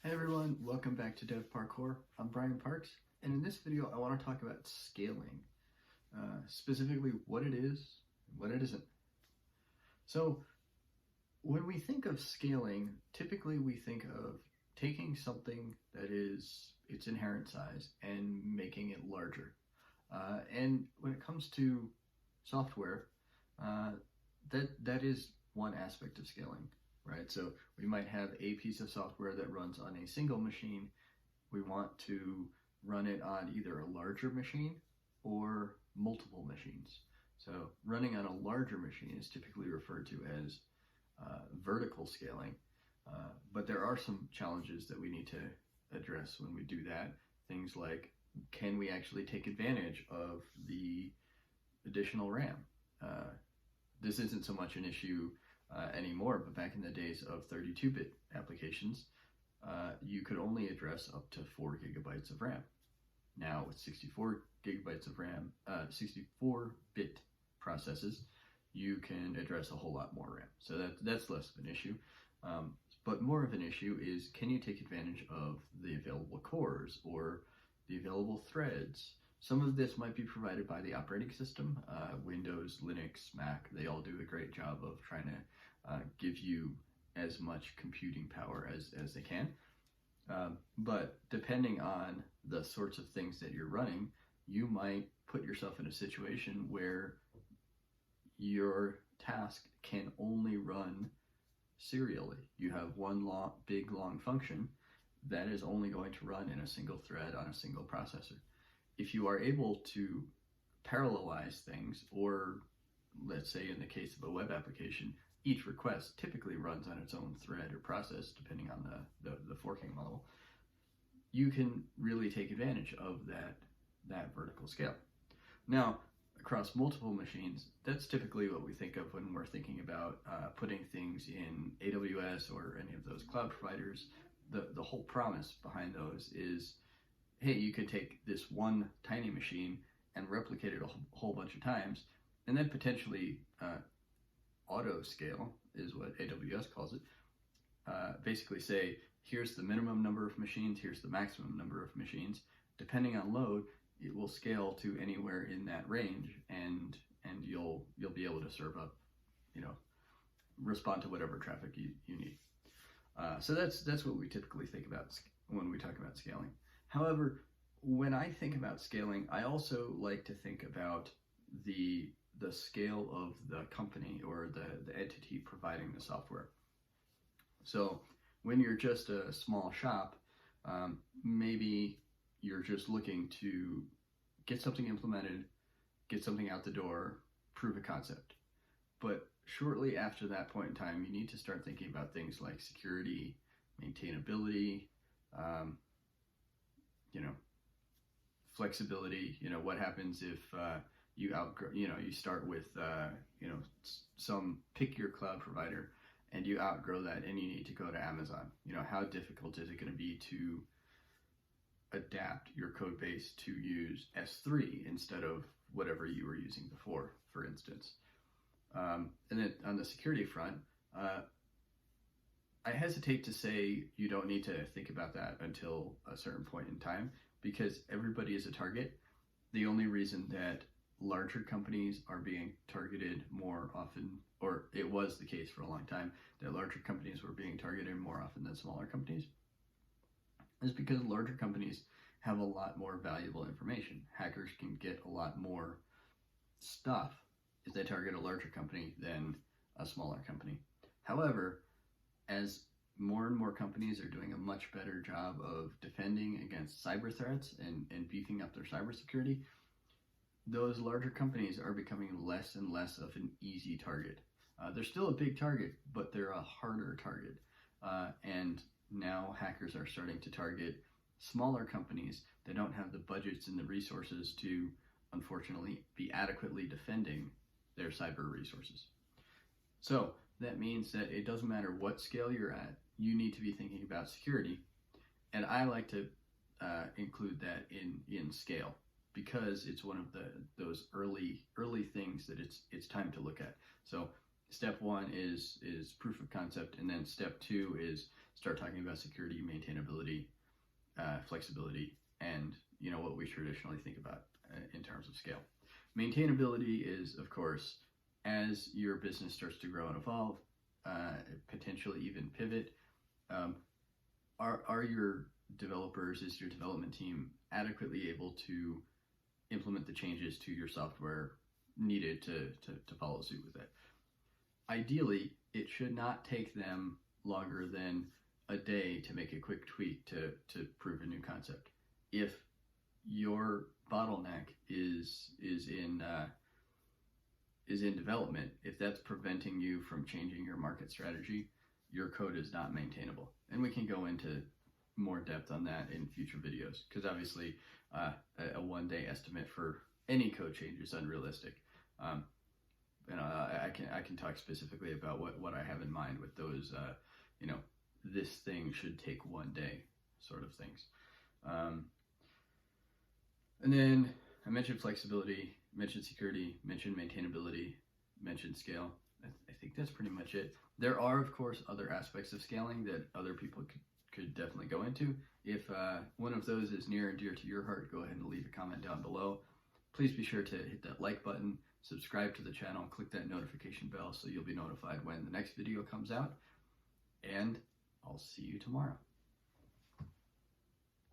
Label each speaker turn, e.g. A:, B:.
A: Hey everyone, welcome back to Dev Parkour. I'm Brian Parks, and in this video I want to talk about scaling, specifically what it is and what it isn't. So when we think of scaling, typically we think of taking something that is its inherent size and making it larger. And when it comes to software, that is one aspect of scaling, right? So we might have a piece of software that runs on a single machine. We want to run it on either a larger machine or multiple machines. So running on a larger machine is typically referred to as vertical scaling, but there are some challenges that we need to address when we do that. Things like, can we actually take advantage of the additional RAM? This isn't so much an issue anymore, but back in the days of 32-bit applications, you could only address up to 4 gigabytes of RAM. Now with 64 gigabytes of RAM, 64-bit processes, you can address a whole lot more RAM. So that's less of an issue. But more of an issue is, can you take advantage of the available cores or the available threads? Some of this might be provided by the operating system. Windows, Linux, Mac, they all do a great job of trying to give you as much computing power as they can. But depending on the sorts of things that you're running, you might put yourself in a situation where your task can only run serially. You have one big long function that is only going to run in a single thread on a single processor. If you are able to parallelize things, or let's say in the case of a web application, each request typically runs on its own thread or process, depending on the forking model, you can really take advantage of that vertical scale. Now, across multiple machines, that's typically what we think of when we're thinking about putting things in AWS or any of those cloud providers. The whole promise behind those is, hey, you could take this one tiny machine and replicate it a whole bunch of times, and then potentially auto scale is what AWS calls it. Basically say, here's the minimum number of machines, here's the maximum number of machines. Depending on load, it will scale to anywhere in that range, and you'll be able to serve up, respond to whatever traffic you need. So that's what we typically think about when we talk about scaling. However, when I think about scaling, I also like to think about the scale of the company or the entity providing the software. So when you're just a small shop, maybe you're just looking to get something implemented, get something out the door, prove a concept. But shortly after that point in time, you need to start thinking about things like security, maintainability, flexibility. What happens if you outgrow, you start with, some pick your cloud provider and you outgrow that and you need to go to Amazon. How difficult is it going to be to adapt your code base to use S3 instead of whatever you were using before, for instance? And then on the security front, I hesitate to say you don't need to think about that until a certain point in time, because everybody is a target. The only reason that larger companies are being targeted more often, or it was the case for a long time, that larger companies were being targeted more often than smaller companies, is because larger companies have a lot more valuable information. Hackers can get a lot more stuff if they target a larger company than a smaller company. However, as more and more companies are doing a much better job of defending against cyber threats and beefing up their cybersecurity, those larger companies are becoming less and less of an easy target. They're still a big target, but they're a harder target. And now hackers are starting to target smaller companies that don't have the budgets and the resources to, unfortunately, be adequately defending their cyber resources. So that means that it doesn't matter what scale you're at, you need to be thinking about security. And I like to include that in scale, because it's one of those early things that it's time to look at. So step one is proof of concept, and then step two is start talking about security, maintainability, flexibility, and what we traditionally think about in terms of scale. Maintainability is, of course, as your business starts to grow and evolve, potentially even pivot. Are your developers, is your development team adequately able to implement the changes to your software needed to follow suit with it? Ideally, it should not take them longer than a day to make a quick tweak to prove a new concept. If your bottleneck is in development, if that's preventing you from changing your market strategy, your code is not maintainable. And we can go into more depth on that in future videos, because obviously a one-day estimate for any code change is unrealistic. I can talk specifically about what I have in mind with those, this thing should take one day sort of things. And then I mentioned flexibility, mentioned security, mentioned maintainability, mentioned scale. I think that's pretty much it. There are, of course, other aspects of scaling that other people could definitely go into. If one of those is near and dear to your heart, go ahead and leave a comment down below. Please be sure to hit that like button, subscribe to the channel, click that notification bell so you'll be notified when the next video comes out. And I'll see you tomorrow.